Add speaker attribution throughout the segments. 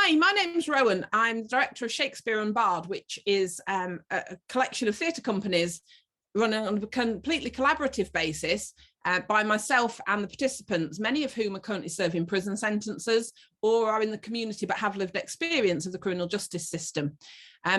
Speaker 1: Hi, my name's Rowan. I'm the director of Shakespeare UnBard, which is a collection of theatre companies run on a completely collaborative basis by myself and the participants, many of whom are currently serving prison sentences or are in the community but have lived experience of the criminal justice system.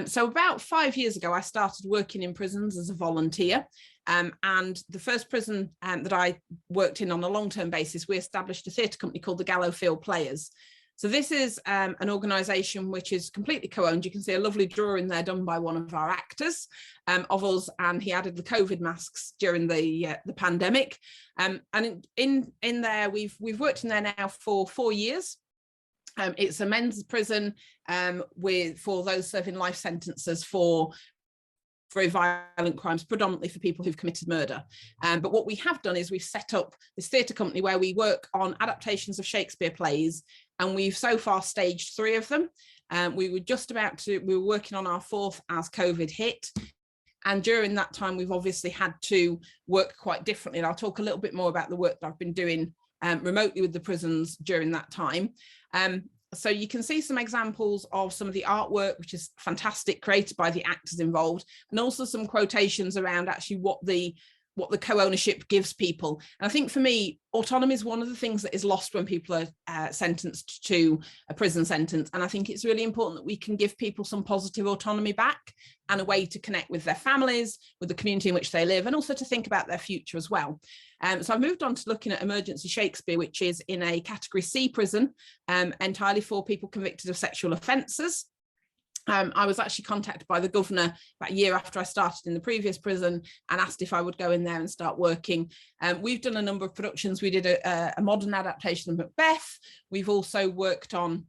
Speaker 1: So about 5 years ago, I started working in prisons as a volunteer. And the first prison that I worked in on a long-term basis, we established a theatre company called the Gallowfield Players. So this is an organisation which is completely co-owned. You can see a lovely drawing there done by one of our actors of us, and he added the COVID masks during the pandemic. And in there, we've worked in there now for 4 years. It's a men's prison for those serving life sentences for very violent crimes, predominantly for people who've committed murder. But what we have done is we've set up this theatre company where we work on adaptations of Shakespeare plays, and we've so far staged 3 of them. We were working on our 4th as COVID hit. And during that time, we've obviously had to work quite differently. And I'll talk a little bit more about the work that I've been doing remotely with the prisons during that time. So you can see some examples of some of the artwork, which is fantastic, created by the actors involved, and also some quotations around actually what the co-ownership gives people. And I think for me, autonomy is one of the things that is lost when people are sentenced to a prison sentence. And I think it's really important that we can give people some positive autonomy back and a way to connect with their families, with the community in which they live, and also to think about their future as well. So I've moved on to looking at Emergency Shakespeare, which is in a category C prison, entirely for people convicted of sexual offences. I was actually contacted by the governor about a year after I started in the previous prison and asked if I would go in there and start working. We've done a number of productions. We did a modern adaptation of Macbeth. We've also worked on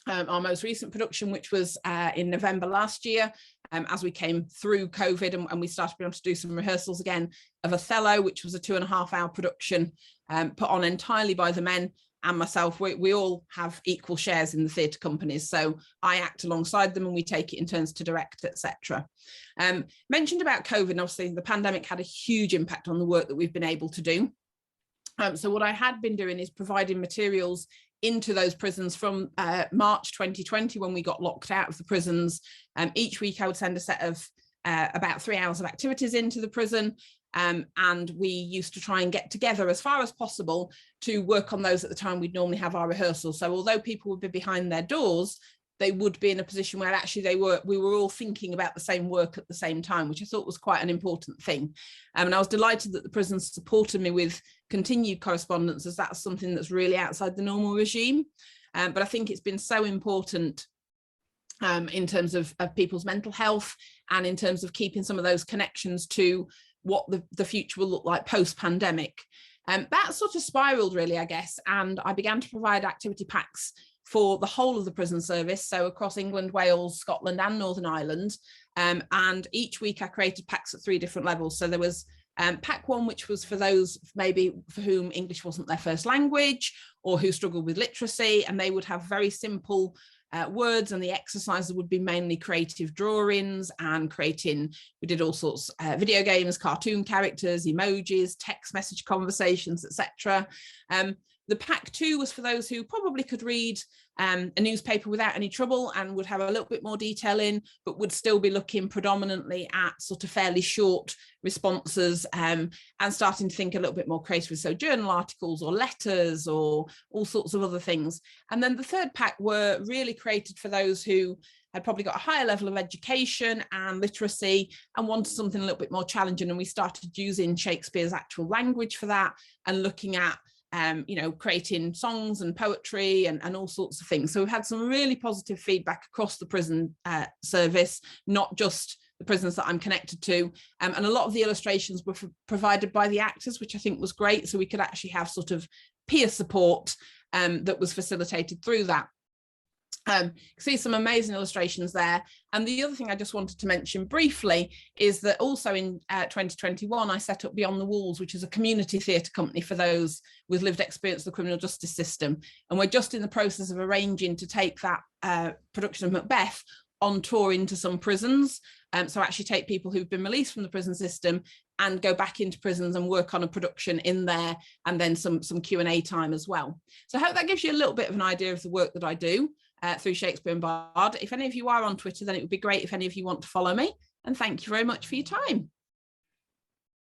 Speaker 1: our most recent production, which was in November last year, as we came through COVID, and we started being able to do some rehearsals again of Othello, which was a 2.5-hour production put on entirely by the men. And myself, we all have equal shares in the theatre companies. So I act alongside them and we take it in turns to direct, etc. Mentioned about COVID, and obviously the pandemic had a huge impact on the work that we've been able to do. So what I had been doing is providing materials into those prisons from March 2020, when we got locked out of the prisons. Each week I would send a set of about 3 hours of activities into the prison. And we used to try and get together as far as possible to work on those at the time we'd normally have our rehearsals. So although people would be behind their doors, they would be in a position where actually we were all thinking about the same work at the same time, which I thought was quite an important thing. And I was delighted that the prisons supported me with continued correspondence, as that's something that's really outside the normal regime. But I think it's been so important in terms of people's mental health and in terms of keeping some of those connections to what the future will look like post-pandemic. That sort of spiraled really, I guess, and I began to provide activity packs for the whole of the prison service, so across England, Wales, Scotland and Northern Ireland. And each week I created packs at 3 different levels. So there was pack 1, which was for those maybe for whom English wasn't their first language or who struggled with literacy, and they would have very simple words, and the exercises would be mainly creative drawings and we did all sorts of video games, cartoon characters, emojis, text message conversations, etc. The pack 2 was for those who probably could read a newspaper without any trouble and would have a little bit more detail in, but would still be looking predominantly at sort of fairly short responses and starting to think a little bit more creatively. So journal articles or letters or all sorts of other things. And then the 3rd pack were really created for those who had probably got a higher level of education and literacy and wanted something a little bit more challenging. And we started using Shakespeare's actual language for that and looking at creating songs and poetry and all sorts of things. So we've had some really positive feedback across the prison service, not just the prisons that I'm connected to. And a lot of the illustrations were provided by the actors, which I think was great. So we could actually have sort of peer support that was facilitated through that. See some amazing illustrations there. And the other thing I just wanted to mention briefly is that also in 2021, I set up Beyond the Walls, which is a community theatre company for those with lived experience of the criminal justice system. And we're just in the process of arranging to take that production of Macbeth on tour into some prisons. So actually take people who've been released from the prison system and go back into prisons and work on a production in there, and then some Q&A time as well. So I hope that gives you a little bit of an idea of the work that I do through Shakespeare UnBard. If any of you are on Twitter, then it would be great if any of you want to follow me. And thank you very much for your time.